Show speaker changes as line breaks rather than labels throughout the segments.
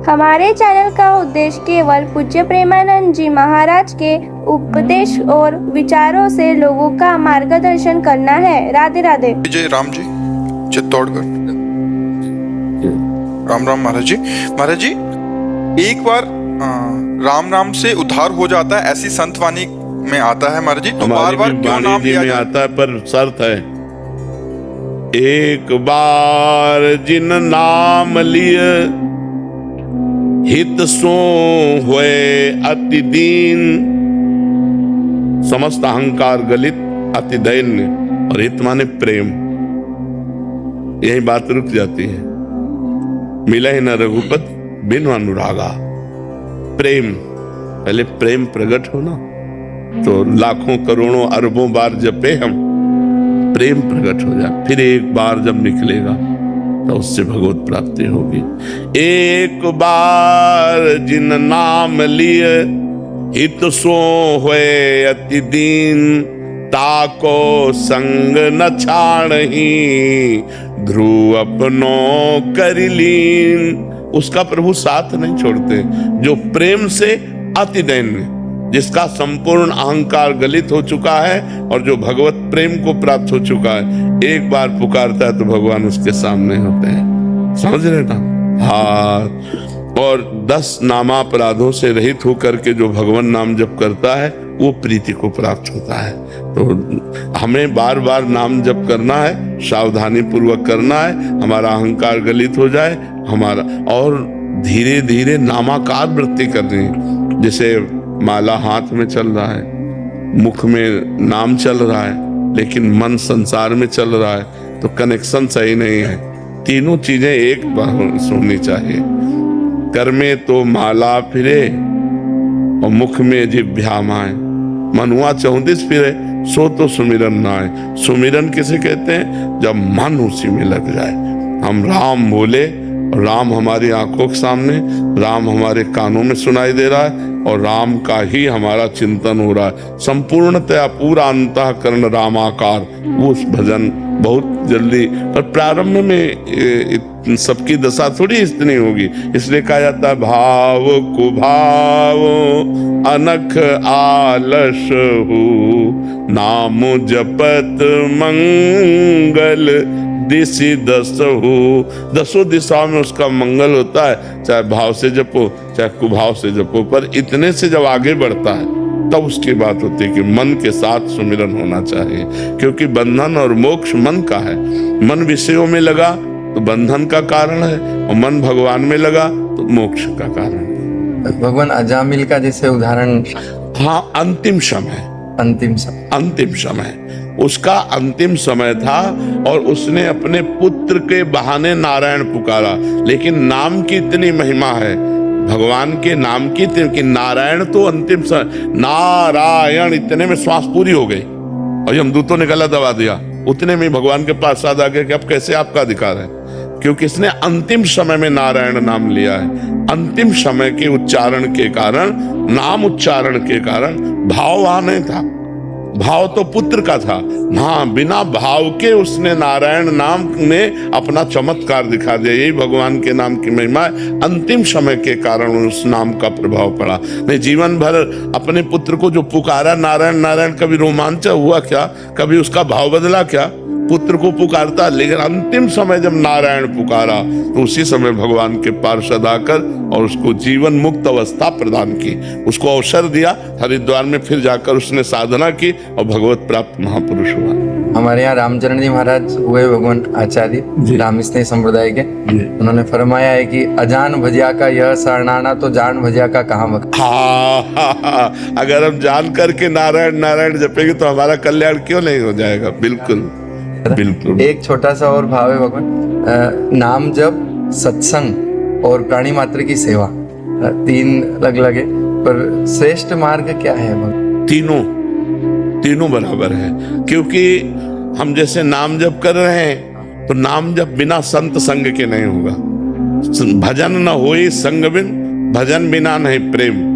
हमारे चैनल का उद्देश्य केवल पूज्य प्रेमानंद जी महाराज के उपदेश और विचारों से लोगों का मार्गदर्शन करना है। राधे राधे।
जय राम जी, चित्तौड़गढ़। राम राम महाराज जी। महाराज जी, एक बार राम नाम से उद्धार हो जाता है, ऐसी संत वाणी में आता है महाराज जी, तो बार बार क्यों नाम लिया जाता है?
आता है, पर शर्त है, एक बार जिन नाम लिय हित सो हुए अति दीन, समस्त अहंकार गलित अति दैन्य, और हित माने प्रेम। यही बात रुक जाती है। मिला ही न रघुपत बिनु अनुरागा। प्रेम, पहले प्रेम प्रकट होना, तो लाखों करोड़ों अरबों बार जपे हम, प्रेम प्रकट हो जाए, फिर एक बार जब निकलेगा तो उससे भगवत प्राप्ति होगी। एक बार जिन नाम लिए हित सो हुए अति दीन, ताको संग न छाड़ही ध्रुव अपनो करिलीन। उसका प्रभु साथ नहीं छोड़ते। जो प्रेम से अति दैन्य, जिसका संपूर्ण अहंकार गलित हो चुका है और जो भगवत प्रेम को प्राप्त हो चुका है, एक बार पुकारता है तो भगवान उसके सामने होते हैं। समझ रहे ना? हाँ। और 10 नामापराधों से रहित होकर के जो भगवान नाम जप करता है वो प्रीति को प्राप्त होता है। तो हमें बार बार नाम जप करना है, सावधानी पूर्वक करना है, हमारा अहंकार गलित हो जाए हमारा, और धीरे धीरे नामाकार वृत्ति करनी है। जैसे माला हाथ में चल रहा है, मुख में नाम चल रहा है, लेकिन मन संसार में चल रहा है, तो कनेक्शन सही नहीं है। तीनों चीजें एक बार होनी चाहिए। कर में तो माला फिरे और मुख में जिह्वा माए, मनुआ 34 फिरे सो तो सुमिरन ना आए। सुमिरन किसे कहते हैं? जब मन उसी में लग जाए। हम राम बोले, राम हमारी आंखों के सामने, राम हमारे कानों में सुनाई दे रहा है, और राम का ही हमारा चिंतन हो रहा है। संपूर्णतया पूरा अंतःकरण रामाकार। वो भजन बहुत जल्दी, पर प्रारंभ में सबकी दशा थोड़ी इतनी होगी, इसलिए कहा जाता है भाव को भाव अनख आलस हो, नाम जपत मंगल दिशि दस हो। 10 दिशाओं में उसका मंगल होता है, चाहे भाव से जपो चाहे कुभाव से जपो। पर इतने से जब आगे बढ़ता है तब उसकी बात होती है कि मन के साथ सुमिरन होना चाहिए, क्योंकि बंधन और मोक्ष मन का है। मन विषयों में लगा तो बंधन का कारण है, और मन भगवान में लगा तो मोक्ष का कारण है।
भगवान अजामिल का जैसे उदाहरण,
हाँ, अंतिम समय, अंतिम समय उसका अंतिम समय था, और उसने अपने पुत्र के बहाने नारायण पुकारा। लेकिन नाम की इतनी महिमा है, भगवान के नाम की, कि नारायण तो अंतिम समय, नारायण इतने में श्वास पूरी हो गई और यमदूतों ने गला दबा दिया। उतने में भगवान के पास आ गए कि अब कैसे आपका अधिकार है, क्योंकि इसने अंतिम समय में नारायण नाम लिया है। अंतिम समय के उच्चारण के कारण, नाम उच्चारण के कारण, भाव वहां नहीं था। भाव तो पुत्र का था, हाँ, बिना भाव के उसने नारायण नाम में अपना चमत्कार दिखा दिया। यही भगवान के नाम की महिमा है। अंतिम समय के कारण उस नाम का प्रभाव पड़ा। नहीं, जीवन भर अपने पुत्र को जो पुकारा नारायण नारायण, कभी रोमांच हुआ क्या? कभी उसका भाव बदला क्या? पुत्र को पुकारता, लेकिन अंतिम समय जब नारायण पुकारा तो उसी समय भगवान के पार्षद आकर और उसको जीवन मुक्त अवस्था प्रदान की, उसको अवसर दिया। हरिद्वार में फिर जाकर उसने साधना की और भगवत प्राप्त महापुरुष हुआ।
हमारे यहाँ रामचरण जी महाराज हुए भगवान आचार्य, राम स्नेह संप्रदाय के। उन्होंने फरमाया है कि अजान भजिया का यह शरणाना, तो जान भजिया का कहाँ भक्त।
हाँ, अगर हम जान करके नारायण नारायण जपेंगे तो हमारा कल्याण क्यों नहीं हो जाएगा? बिल्कुल बिल्कुल।
एक छोटा सा और भाव है भगवान, नाम जप, सत्संग और प्राणी मात्र की सेवा, 3 अलग है, पर श्रेष्ठ मार्ग क्या है भगवान? तीनों बराबर है, क्योंकि हम जैसे नाम जप कर रहे हैं तो नाम जप बिना संत संग के नहीं होगा। भजन न होई संग बिन, भजन बिना नहीं प्रेम।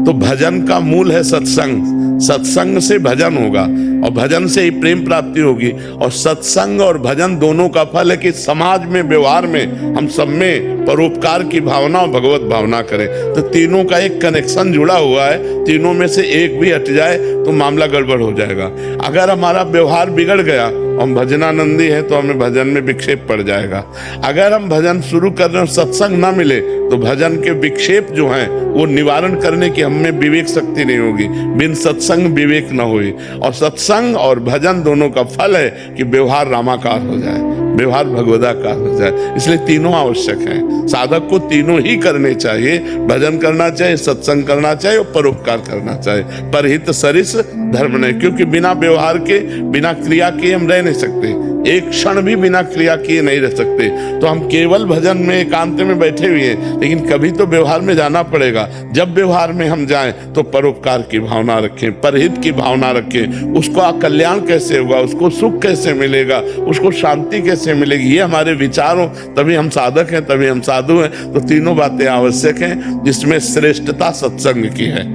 तो भजन का मूल है सत्संग, सत्संग से भजन होगा।
और भजन से ही प्रेम प्राप्ति होगी। और सत्संग और भजन दोनों का फल है कि समाज में, व्यवहार में, हम सब में परोपकार की भावना और भगवत भावना करें। तो तीनों का एक कनेक्शन जुड़ा हुआ है, तीनों में से एक भी हट जाए तो मामला गड़बड़ हो जाएगा। अगर हमारा व्यवहार बिगड़ गया, हम भजनानंदी हैं तो हमें भजन में विक्षेप पड़ जाएगा। अगर हम भजन शुरू कर रहे हैं और सत्संग ना मिले तो भजन के विक्षेप जो हैं वो निवारण करने की हम में विवेक शक्ति नहीं होगी। बिन सत्संग विवेक न होई। और सत्संग और भजन दोनों का फल है कि व्यवहार रामाकार हो जाए, व्यवहार भगवदाकार हो जाए। इसलिए तीनों आवश्यक हैं। साधक को तीनों ही करने चाहिए, भजन करना चाहिए, सत्संग करना चाहिए और परोपकार करना चाहिए। परहित सरिस धर्म नहीं, क्योंकि बिना व्यवहार के, बिना क्रिया के हम रह नहीं सकते। एक क्षण भी बिना क्रिया किए नहीं रह सकते। तो हम केवल भजन में एकांत में बैठे हुए हैं, लेकिन कभी तो व्यवहार में जाना पड़ेगा। जब व्यवहार में हम जाएं तो परोपकार की भावना रखें, परहित की भावना रखें। उसका कल्याण कैसे होगा, उसको सुख कैसे मिलेगा, उसको शांति कैसे मिलेगी, ये हमारे विचार हो, तभी हम साधक हैं, तभी हम साधु हैं। तो तीनों बातें आवश्यक हैं, जिसमें श्रेष्ठता सत्संग की है,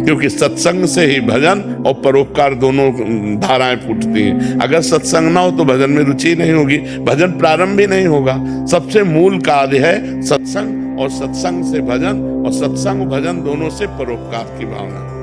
क्योंकि सत्संग से ही भजन और परोपकार दोनों धाराएं फूटती हैं। अगर सत्संग ना हो तो भजन में रुचि नहीं होगी, भजन प्रारंभ भी नहीं होगा। सबसे मूल कार्य है सत्संग, और सत्संग से भजन, और सत्संग भजन दोनों से परोपकार की भावना।